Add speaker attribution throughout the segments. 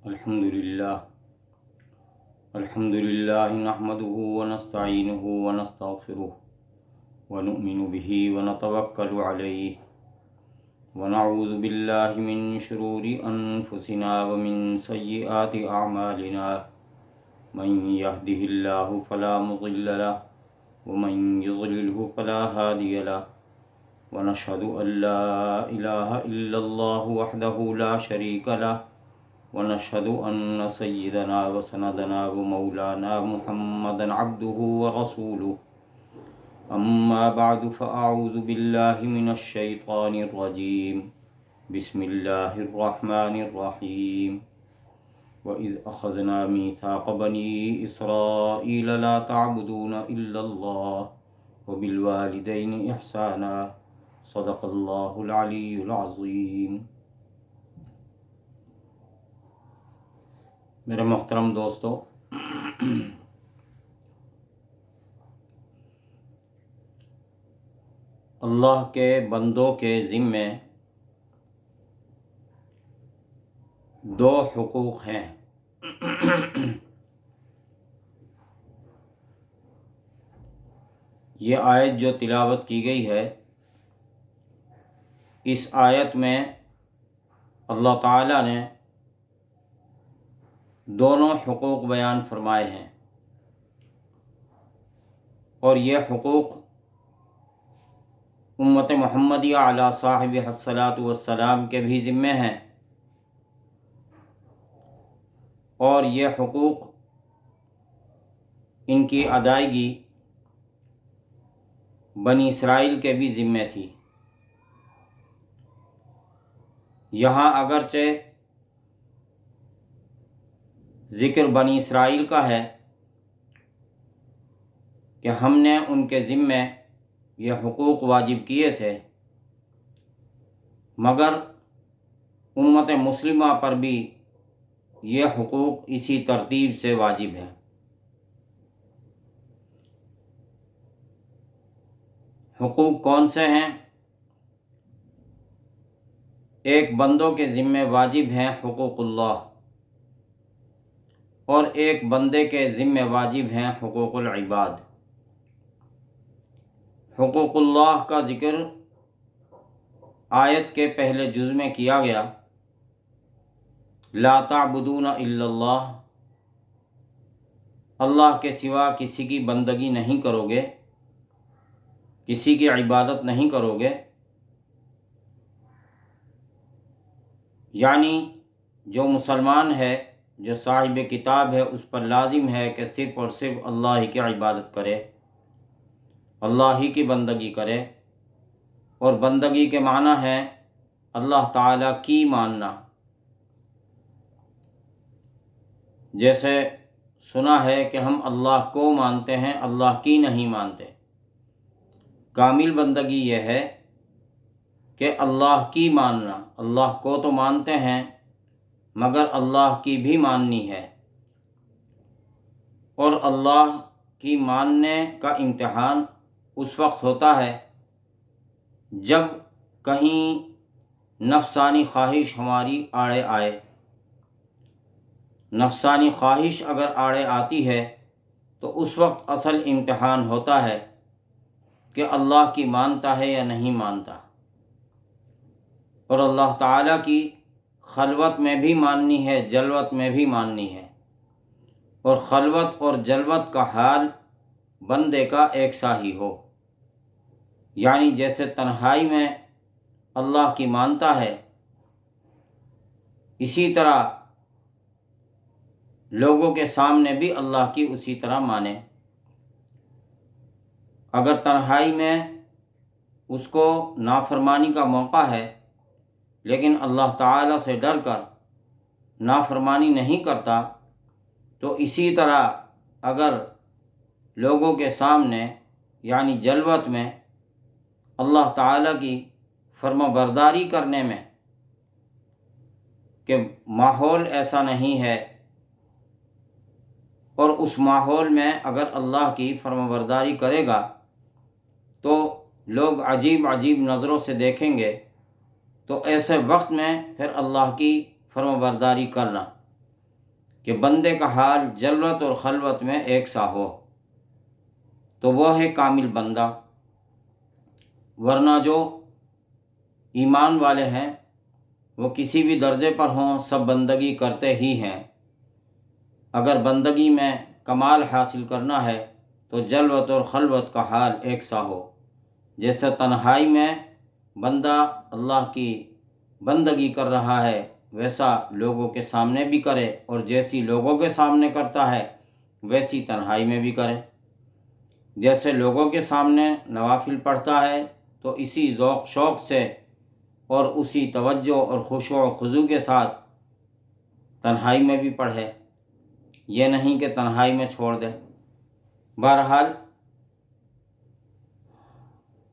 Speaker 1: الحمد للہ نحمده ونستعینه ونستغفره ونؤمن به ونتوکل علیہ ونعوذ باللہ من شرور انفسنا ومن سیئات اعمالنا من يهده اللہ فلا مضل له ومن يضلله فلا هادی له ونشهد ان لا الہ الا اللہ وحدہ لا شریک له ونشهد أن سيدنا وسندنا ومولانا محمدا عبده ورسوله أما بعد فأعوذ بالله من الشيطان الرجيم بسم الله الرحمن الرحيم وإذ أخذنا ميثاق بني إسرائيل لا تعبدون إلا الله وبالوالدين إحسانا صدق الله العلي العظيم۔ میرے محترم دوستو، اللہ کے بندوں کے ذمے دو حقوق ہیں۔ یہ آیت جو تلاوت کی گئی ہے، اس آیت میں اللہ تعالیٰ نے دونوں حقوق بیان فرمائے ہیں، اور یہ حقوق امت محمدیہ علی صاحب الصلاۃ والسلام کے بھی ذمے ہیں، اور یہ حقوق ان کی ادائیگی بنی اسرائیل کے بھی ذمے تھی۔ یہاں اگرچہ ذکر بنی اسرائیل کا ہے کہ ہم نے ان کے ذمے یہ حقوق واجب کیے تھے، مگر امت مسلمہ پر بھی یہ حقوق اسی ترتیب سے واجب ہے۔ حقوق کون سے ہیں؟ ایک بندوں کے ذمے واجب ہیں حقوق اللہ، اور ایک بندے کے ذمے واجب ہیں حقوق العباد۔ حقوق اللہ کا ذکر آیت کے پہلے جز میں کیا گیا، لا تعبدون الا اللہ، اللہ کے سوا کسی کی بندگی نہیں کرو گے، کسی کی عبادت نہیں کرو گے، یعنی جو مسلمان ہے، جو صاحب کتاب ہے، اس پر لازم ہے کہ صرف اور صرف اللہ ہی کی عبادت کرے، اللہ ہی کی بندگی کرے، اور بندگی کے معنی ہے اللہ تعالیٰ کی ماننا۔ جیسے سنا ہے کہ ہم اللہ کو مانتے ہیں، اللہ کی نہیں مانتے۔ کامل بندگی یہ ہے کہ اللہ کی ماننا، اللہ کو تو مانتے ہیں مگر اللہ کی بھی ماننی ہے، اور اللہ کی ماننے کا امتحان اس وقت ہوتا ہے جب کہیں نفسانی خواہش ہماری آڑے آئے۔ نفسانی خواہش اگر آڑے آتی ہے تو اس وقت اصل امتحان ہوتا ہے کہ اللہ کی مانتا ہے یا نہیں مانتا، اور اللہ تعالیٰ کی خلوت میں بھی ماننی ہے، جلوت میں بھی ماننی ہے، اور خلوت اور جلوت کا حال بندے کا ایک سا ہی ہو، یعنی جیسے تنہائی میں اللہ کی مانتا ہے، اسی طرح لوگوں کے سامنے بھی اللہ کی اسی طرح مانے۔ اگر تنہائی میں اس کو نافرمانی کا موقع ہے لیکن اللہ تعالیٰ سے ڈر کر نافرمانی نہیں کرتا، تو اسی طرح اگر لوگوں کے سامنے یعنی جلوت میں اللہ تعالیٰ کی فرما برداری کرنے میں کہ ماحول ایسا نہیں ہے، اور اس ماحول میں اگر اللہ کی فرما برداری کرے گا تو لوگ عجیب عجیب نظروں سے دیکھیں گے، تو ایسے وقت میں پھر اللہ کی فرما برداری کرنا، کہ بندے کا حال جلوت اور خلوت میں ایک سا ہو تو وہ ہے کامل بندہ، ورنہ جو ایمان والے ہیں وہ کسی بھی درجے پر ہوں، سب بندگی کرتے ہی ہیں۔ اگر بندگی میں کمال حاصل کرنا ہے تو جلوت اور خلوت کا حال ایک سا ہو۔ جیسے تنہائی میں بندہ اللہ کی بندگی کر رہا ہے ویسا لوگوں کے سامنے بھی کرے، اور جیسی لوگوں کے سامنے کرتا ہے ویسی تنہائی میں بھی کرے۔ جیسے لوگوں کے سامنے نوافل پڑھتا ہے تو اسی ذوق شوق سے اور اسی توجہ اور خشوع و خضوع کے ساتھ تنہائی میں بھی پڑھے، یہ نہیں کہ تنہائی میں چھوڑ دے۔ بہرحال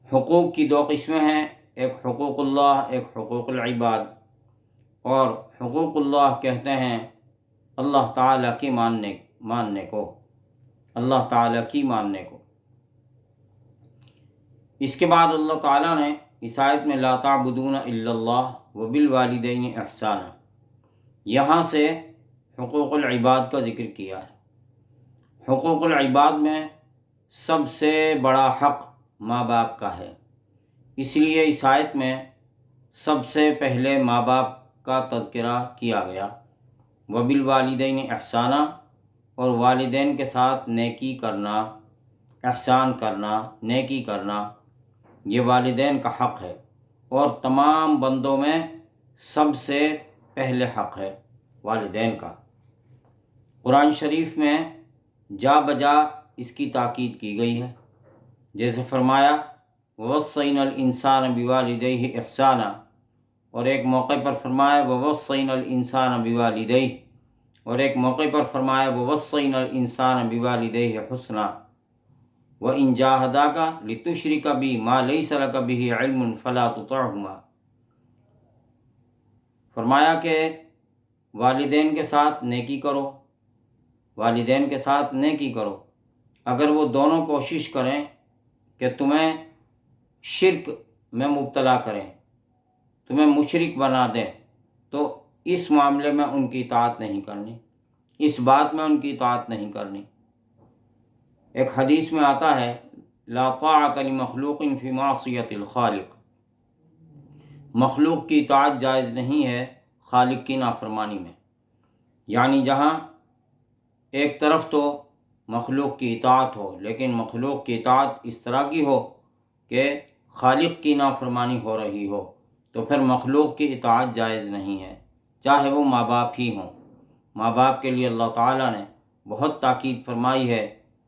Speaker 1: حقوق کی دو قسمیں ہیں، ایک حقوق اللہ، ایک حقوق العباد۔ اور حقوق اللہ کہتے ہیں اللہ تعالیٰ کی ماننے کو، اللہ تعالیٰ کی ماننے کو۔ اس کے بعد اللہ تعالیٰ نے اس آیت میں لا تعبدون الا اللہ وبالوالدین احسانا، یہاں سے حقوق العباد کا ذکر کیا ہے۔ حقوق العباد میں سب سے بڑا حق ماں باپ کا ہے، اس لیے اس آیت میں سب سے پہلے ماں باپ کا تذکرہ کیا گیا۔ وبالوالدین احسانا، اور والدین کے ساتھ نیکی کرنا، احسان کرنا، نیکی کرنا، یہ والدین کا حق ہے، اور تمام بندوں میں سب سے پہلے حق ہے والدین کا۔ قرآن شریف میں جا بجا اس کی تاکید کی گئی ہے، جیسے فرمایا وَوَصَّيْنَا الْإِنسَانَ بِوَالِدَيْهِ إِحْسَانًا، اور ایک موقع پر فرمایا وَوَصَّيْنَا الْإِنسَانَ بِوَالِدَيْهِ، اور ایک موقع پر فرمایا وَوَصَّيْنَا الْإِنسَانَ بِوَالِدَيْهِ حُسْنًا وَإِنْ جَاهَدَاكَ لِتُشْرِكَ بِي مَا لَيْسَ لَكَ بِهِ عِلْمٌ فَلَا تُطِعْهُمَا، فرمایا کہ والدین کے ساتھ نیکی کرو، والدین کے ساتھ نیکی کرو، اگر وہ دونوں کوشش کریں کہ تمہیں شرک میں مبتلا کریں، تمہیں مشرک بنا دیں، تو اس معاملے میں ان کی اطاعت نہیں کرنی، اس بات میں ان کی اطاعت نہیں کرنی۔ ایک حدیث میں آتا ہے لا طاعت لمخلوق فی معصیت الخالق، مخلوق کی اطاعت جائز نہیں ہے خالق کی نافرمانی میں۔ یعنی جہاں ایک طرف تو مخلوق کی اطاعت ہو، لیکن مخلوق کی اطاعت اس طرح کی ہو کہ خالق کی نافرمانی ہو رہی ہو، تو پھر مخلوق کی اطاعت جائز نہیں ہے، چاہے وہ ماں باپ ہی ہوں۔ ماں باپ کے لیے اللہ تعالیٰ نے بہت تاکید فرمائی ہے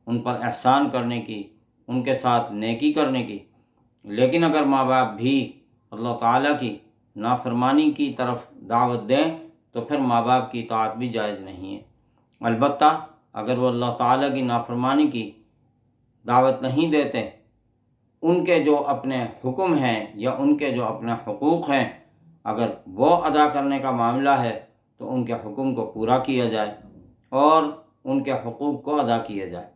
Speaker 1: ان پر احسان کرنے کی، ان کے ساتھ نیکی کرنے کی، لیکن اگر ماں باپ بھی اللہ تعالیٰ کی نافرمانی کی طرف دعوت دیں تو پھر ماں باپ کی اطاعت بھی جائز نہیں ہے۔ البتہ اگر وہ اللہ تعالیٰ کی نافرمانی کی دعوت نہیں دیتے، ان کے جو اپنے حکم ہیں یا ان کے جو اپنے حقوق ہیں، اگر وہ ادا کرنے کا معاملہ ہے تو ان کے حکم کو پورا کیا جائے اور ان کے حقوق کو ادا کیا جائے۔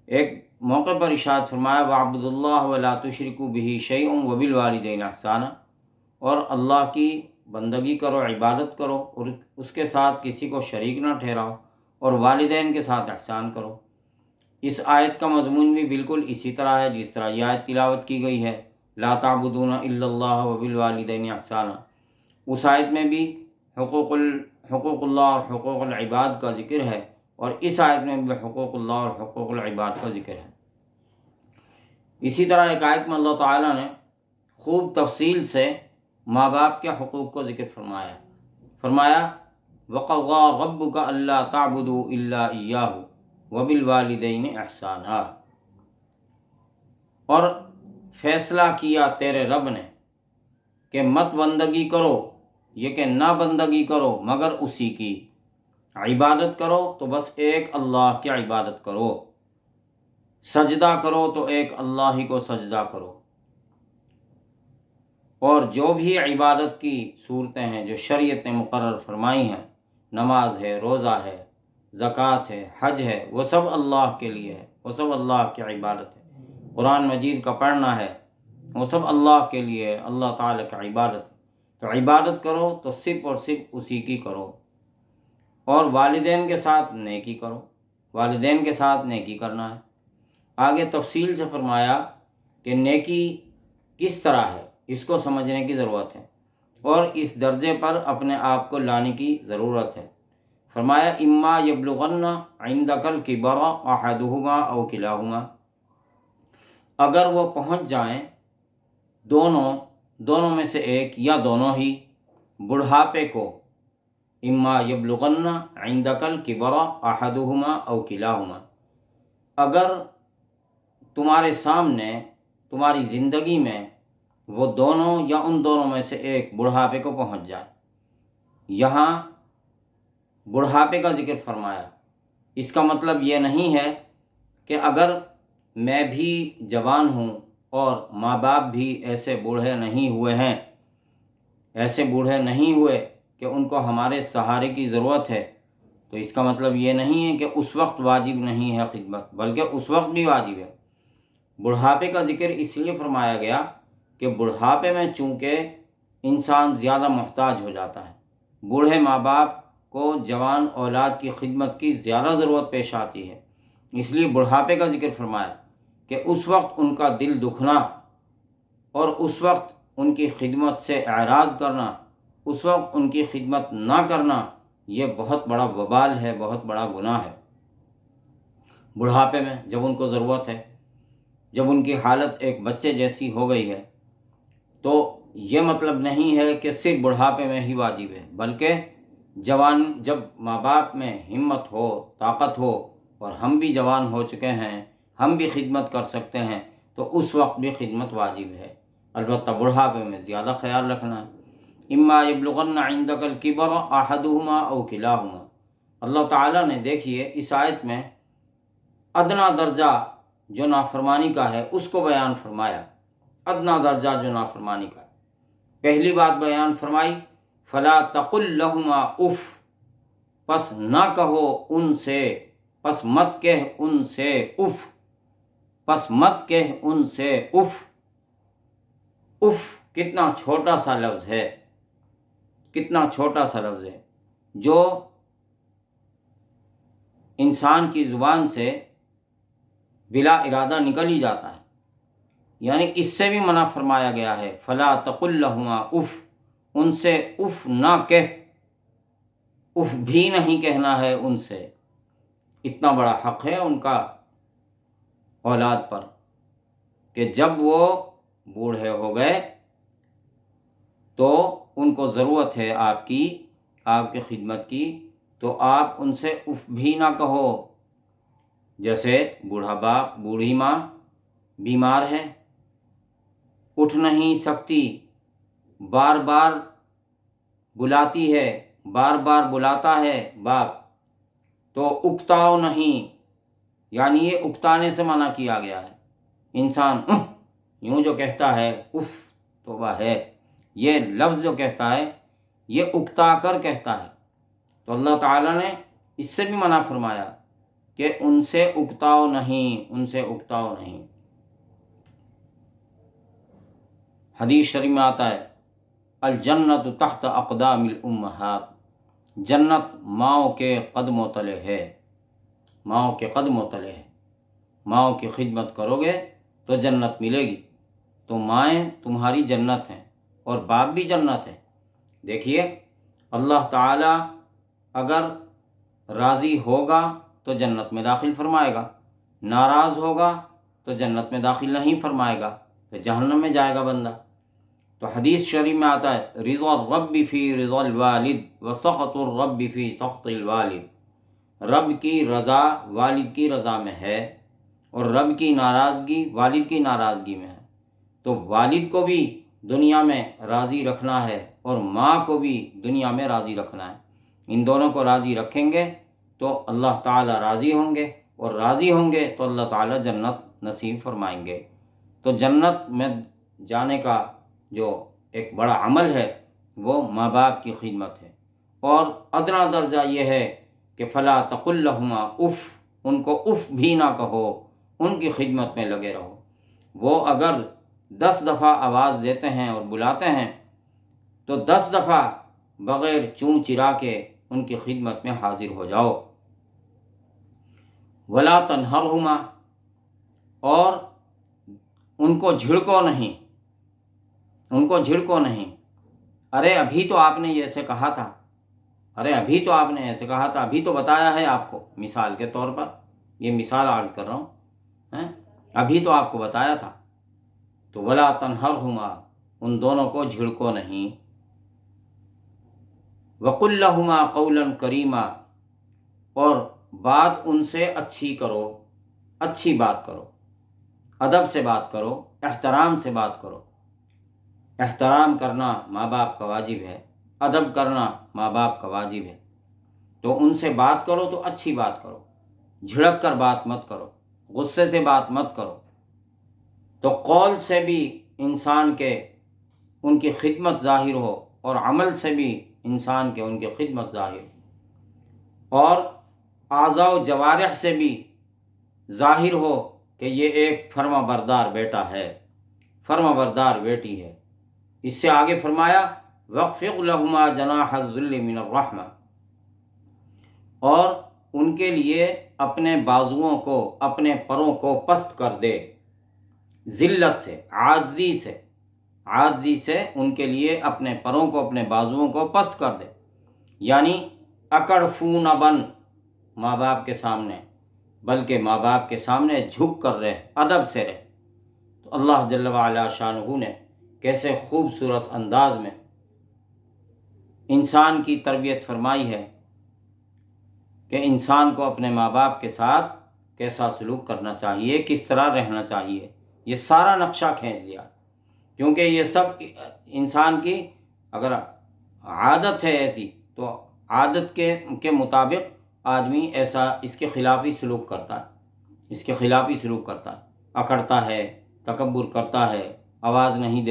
Speaker 1: ایک موقع پر ارشاد فرمایا وَاعْبُدُوا اللَّهَ وَلَا تُشْرِكُوا بِهِ شَيْئًا وَبِالْوَالِدَيْنِ إِحْسَانًا، اور اللہ کی بندگی کرو، عبادت کرو، اور اس کے ساتھ کسی کو شریک نہ ٹھہراؤ، اور والدین کے ساتھ احسان کرو۔ اس آیت کا مضمون بھی بالکل اسی طرح ہے جس طرح یہ آیت تلاوت کی گئی ہے لا تعبدون الا اللہ وبالوالدین احسانا۔ اس آیت میں بھی حقوق اللہ اور حقوق العباد کا ذکر ہے، اور اس آیت میں بھی حقوق اللہ اور حقوق العباد کا ذکر ہے۔ اسی طرح ایک آیت میں اللہ تعالیٰ نے خوب تفصیل سے ماں باپ کے حقوق کو ذکر فرمایا۔ فرمایا وَقَضَىٰ رَبُّكَ أَلَّا تَعْبُدُوا إِلَّا إِيَّاهُ وَبِالْوَالِدَيْنِ إِحْسَانًا، اور فیصلہ کیا تیرے رب نے کہ مت بندگی کرو، یہ کہ نہ بندگی کرو مگر اسی کی، عبادت کرو تو بس ایک اللہ کی عبادت کرو، سجدہ کرو تو ایک اللہ ہی کو سجدہ کرو، اور جو بھی عبادت کی صورتیں ہیں جو شریعت نے مقرر فرمائی ہیں، نماز ہے، روزہ ہے، زکوٰۃ ہے، حج ہے، وہ سب اللہ کے لیے ہے، وہ سب اللہ کی عبادت ہے۔ قرآن مجید کا پڑھنا ہے، وہ سب اللہ کے لیے ہے، اللہ تعالیٰ کی عبادت ہے۔ تو عبادت کرو تو صرف اور صرف اسی کی کرو، اور والدین کے ساتھ نیکی کرو، والدین کے ساتھ نیکی کرنا ہے۔ آگے تفصیل سے فرمایا کہ نیکی کس طرح ہے، اس کو سمجھنے کی ضرورت ہے اور اس درجے پر اپنے آپ کو لانے کی ضرورت ہے۔ فرمایا اما یبلغن عندک الکبر احدہما او کلاہما، اگر وہ پہنچ جائیں دونوں میں سے ایک یا دونوں ہی بڑھاپے کو، اما یبلغن عندک الکبر احدہما او کلاہما، اگر تمہارے سامنے تمہاری زندگی میں وہ دونوں یا ان دونوں میں سے ایک بڑھاپے کو پہنچ جائے۔ یہاں بڑھاپے کا ذکر فرمایا، اس کا مطلب یہ نہیں ہے کہ اگر میں بھی جوان ہوں اور ماں باپ بھی ایسے بوڑھے نہیں ہوئے کہ ان کو ہمارے سہارے کی ضرورت ہے، تو اس کا مطلب یہ نہیں ہے کہ اس وقت واجب نہیں ہے خدمت، بلکہ اس وقت بھی واجب ہے۔ بڑھاپے کا ذکر اس لیے فرمایا گیا کہ بڑھاپے میں چونکہ انسان زیادہ محتاج ہو جاتا ہے، بوڑھے ماں باپ کو جوان اولاد کی خدمت کی زیادہ ضرورت پیش آتی ہے، اس لیے بڑھاپے کا ذکر فرمایا کہ اس وقت ان کا دل دکھنا اور اس وقت ان کی خدمت سے اعراض کرنا، اس وقت ان کی خدمت نہ کرنا، یہ بہت بڑا وبال ہے، بہت بڑا گناہ ہے۔ بڑھاپے میں جب ان کو ضرورت ہے، جب ان کی حالت ایک بچے جیسی ہو گئی ہے، تو یہ مطلب نہیں ہے کہ صرف بڑھاپے میں ہی واجب ہے، بلکہ جب ماں باپ میں ہمت ہو، طاقت ہو اور ہم بھی جوان ہو چکے ہیں، ہم بھی خدمت کر سکتے ہیں، تو اس وقت بھی خدمت واجب ہے، البتہ بڑھاپے میں زیادہ خیال رکھنا ہے۔ اما یبلغن عندک الکبر احدہما او کلاہما، اللہ تعالیٰ نے دیکھیے اس آیت میں ادنا درجہ جو نافرمانی کا ہے اس کو بیان فرمایا، ادنا درجہ جو نافرمانی کا ہے۔ پہلی بات بیان فرمائی فلا تقل لہما اف، پس نہ کہو ان سے، پس مت کہہ ان سے اف، پس مت کہہ ان سے اف۔ اف کتنا چھوٹا سا لفظ ہے، کتنا چھوٹا سا لفظ ہے جو انسان کی زبان سے بلا ارادہ نکل ہی جاتا ہے، یعنی اس سے بھی منع فرمایا گیا ہے فلا تقل لہما اف، ان سے اف نہ کہہ، اف بھی نہیں کہنا ہے ان سے۔ اتنا بڑا حق ہے ان کا اولاد پر کہ جب وہ بوڑھے ہو گئے تو ان کو ضرورت ہے آپ کی خدمت کی، تو آپ ان سے اف بھی نہ کہو۔ جیسے بوڑھا باپ، بوڑھی ماں بیمار ہے، اٹھ نہیں سکتی، بار بار بلاتی ہے، بار بار بلاتا ہے باپ، تو اکتاؤ نہیں، یعنی یہ اکتانے سے منع کیا گیا ہے۔ انسان یوں جو کہتا ہے اف، توبہ ہے، یہ لفظ جو کہتا ہے یہ اکتا کر کہتا ہے، تو اللہ تعالیٰ نے اس سے بھی منع فرمایا کہ ان سے اکتاؤ نہیں، ان سے اکتاؤ نہیں۔ حدیث شریف میں آتا ہے الجنت تحت اقدام الامہات، جنت ماؤں کے قدموں تلے ہے، ماؤں کے قدموں تلے ہے۔ ماؤں کی خدمت کرو گے تو جنت ملے گی، تو مائیں تمہاری جنت ہیں اور باپ بھی جنت ہے۔ دیکھیے اللہ تعالیٰ اگر راضی ہوگا تو جنت میں داخل فرمائے گا، ناراض ہوگا تو جنت میں داخل نہیں فرمائے گا، پھر جہنم میں جائے گا بندہ۔ تو حدیث شریف میں آتا ہے رضا الرب فی رضا الوالد وسخط الرب فی سخط الوالد، رب کی رضا والد کی رضا میں ہے اور رب کی ناراضگی والد کی ناراضگی میں ہے۔ تو والد کو بھی دنیا میں راضی رکھنا ہے اور ماں کو بھی دنیا میں راضی رکھنا ہے، ان دونوں کو راضی رکھیں گے تو اللہ تعالیٰ راضی ہوں گے، اور راضی ہوں گے تو اللہ تعالیٰ جنت نصیب فرمائیں گے۔ تو جنت میں جانے کا جو ایک بڑا عمل ہے وہ ماں باپ کی خدمت ہے، اور ادنا درجہ یہ ہے کہ فلا تقل لہما اف، ان کو اف بھی نہ کہو، ان کی خدمت میں لگے رہو۔ وہ اگر 10 دفعہ آواز دیتے ہیں اور بلاتے ہیں تو 10 دفعہ بغیر چوں چرا کے ان کی خدمت میں حاضر ہو جاؤ۔ ولا تنہرہما، اور ان کو جھڑکو نہیں، ان کو جھڑکو نہیں۔ ارے ابھی تو آپ نے ایسے کہا تھا، ارے ابھی تو آپ نے ایسے کہا تھا، ابھی تو بتایا ہے آپ کو، مثال کے طور پر یہ مثال عرض کر رہا ہوں، ابھی تو آپ کو بتایا تھا۔ تو ولا تنہرہما، ان دونوں کو جھڑکو نہیں۔ وقل لہما قولا کریما، اور بات ان سے اچھی کرو، اچھی بات کرو، ادب سے بات کرو، احترام سے بات کرو۔ احترام کرنا ماں باپ کا واجب ہے، ادب کرنا ماں باپ کا واجب ہے۔ تو ان سے بات کرو تو اچھی بات کرو، جھڑک کر بات مت کرو، غصے سے بات مت کرو۔ تو قول سے بھی انسان کے ان کی خدمت ظاہر ہو، اور عمل سے بھی انسان کے ان کی خدمت ظاہر ہو، اور اعضاء و جوارح سے بھی ظاہر ہو کہ یہ ایک فرما بردار بیٹا ہے، فرما بردار بیٹی ہے۔ اس سے آگے فرمایا وَاخْفِضْ لَهُمَا جَنَاحَ الذُّلِّ مِنَ الرَّحْمَةِ، اور ان کے لیے اپنے بازوؤں کو، اپنے پروں کو پست کر دے، ذلت سے، عاجزی سے ان کے لیے اپنے پروں کو، اپنے بازوؤں کو پست کر دے، یعنی اکڑ فو نہ بن ماں باپ کے سامنے، بلکہ ماں باپ کے سامنے جھک کر رہے، ادب سے رہے۔ تو اللہ جل وعلا شانہ نے کیسے خوبصورت انداز میں انسان کی تربیت فرمائی ہے کہ انسان کو اپنے ماں باپ کے ساتھ کیسا سلوک کرنا چاہیے، کس طرح رہنا چاہیے، یہ سارا نقشہ کھینچ دیا، کیونکہ یہ سب انسان کی اگر عادت ہے ایسی، تو عادت کے مطابق آدمی ایسا اس کے خلافی سلوک کرتا ہے، اس کے خلافی سلوک کرتا ہے، اکڑتا ہے، تکبر کرتا ہے، آواز نہیں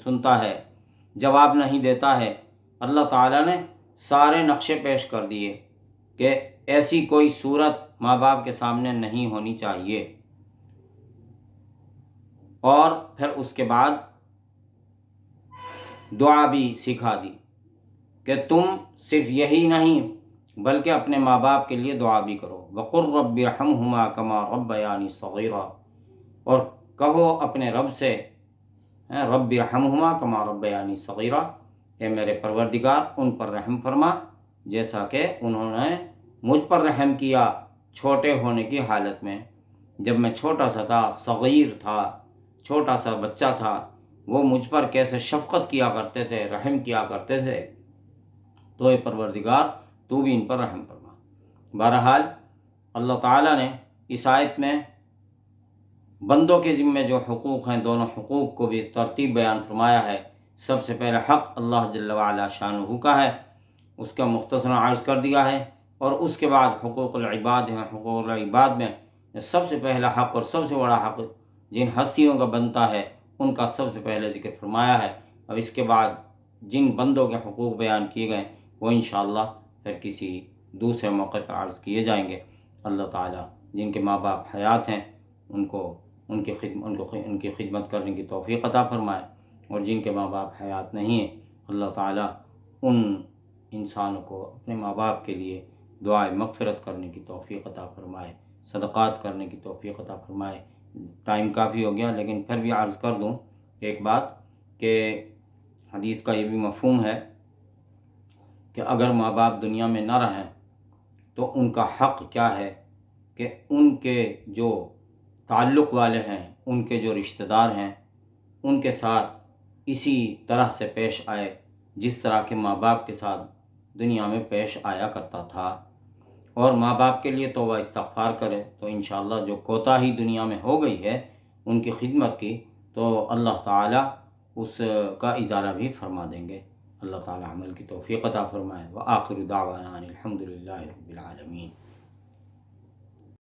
Speaker 1: سنتا ہے، جواب نہیں دیتا ہے۔ اللہ تعالیٰ نے سارے نقشے پیش کر دیے کہ ایسی کوئی صورت ماں باپ کے سامنے نہیں ہونی چاہیے، اور پھر اس کے بعد دعا بھی سکھا دی کہ تم صرف یہی نہیں بلکہ اپنے ماں باپ کے لیے دعا بھی کرو۔ وَقُلْ رَبِّ ارْحَمْهُمَا كَمَا رَبَّيَانِي صَغِيرًا، اور کہو اپنے رب سے رب ارحمہما کما ربیانی صغیرہ، اے میرے پروردگار ان پر رحم فرما جیسا کہ انہوں نے مجھ پر رحم کیا چھوٹے ہونے کی حالت میں، جب میں چھوٹا سا تھا، صغیر تھا، چھوٹا سا بچہ تھا، وہ مجھ پر کیسے شفقت کیا کرتے تھے، رحم کیا کرتے تھے۔ تو اے پروردگار تو بھی ان پر رحم فرما۔ بہرحال اللہ تعالیٰ نے اس آیت میں بندوں کے ذمے جو حقوق ہیں، دونوں حقوق کو بھی ترتیب بیان فرمایا ہے۔ سب سے پہلے حق اللہ جل وعلا شانہ کا ہے، اس کا مختصراً عرض کر دیا ہے، اور اس کے بعد حقوق العباد ہیں۔ حقوق العباد میں سب سے پہلا حق اور سب سے بڑا حق جن ہستیوں کا بنتا ہے ان کا سب سے پہلے ذکر فرمایا ہے، اور اس کے بعد جن بندوں کے حقوق بیان کیے گئے وہ انشاءاللہ پھر کسی دوسرے موقع پر عرض کیے جائیں گے۔ اللہ تعالیٰ جن کے ماں باپ حیات ہیں ان کی خدمت کرنے کی توفیق عطا فرمائے، اور جن کے ماں باپ حیات نہیں ہیں اللہ تعالیٰ ان انسانوں کو اپنے ماں باپ کے لیے دعائے مغفرت کرنے کی توفیق عطا فرمائے، صدقات کرنے کی توفیق عطا فرمائے۔ ٹائم کافی ہو گیا لیکن پھر بھی عرض کر دوں ایک بات کہ حدیث کا یہ بھی مفہوم ہے کہ اگر ماں باپ دنیا میں نہ رہیں تو ان کا حق کیا ہے کہ ان کے جو تعلق والے ہیں، ان کے جو رشتہ دار ہیں، ان کے ساتھ اسی طرح سے پیش آئے جس طرح کے ماں باپ کے ساتھ دنیا میں پیش آیا کرتا تھا، اور ماں باپ کے لیے توبہ استغفار کرے تو انشاءاللہ جو کوتاہی دنیا میں ہو گئی ہے ان کی خدمت کی تو اللہ تعالیٰ اس کا ازالہ بھی فرما دیں گے۔ اللہ تعالیٰ عمل کی توفیق عطا فرمائے۔ وآخر دعوانا ان الحمد للہ رب العالمین۔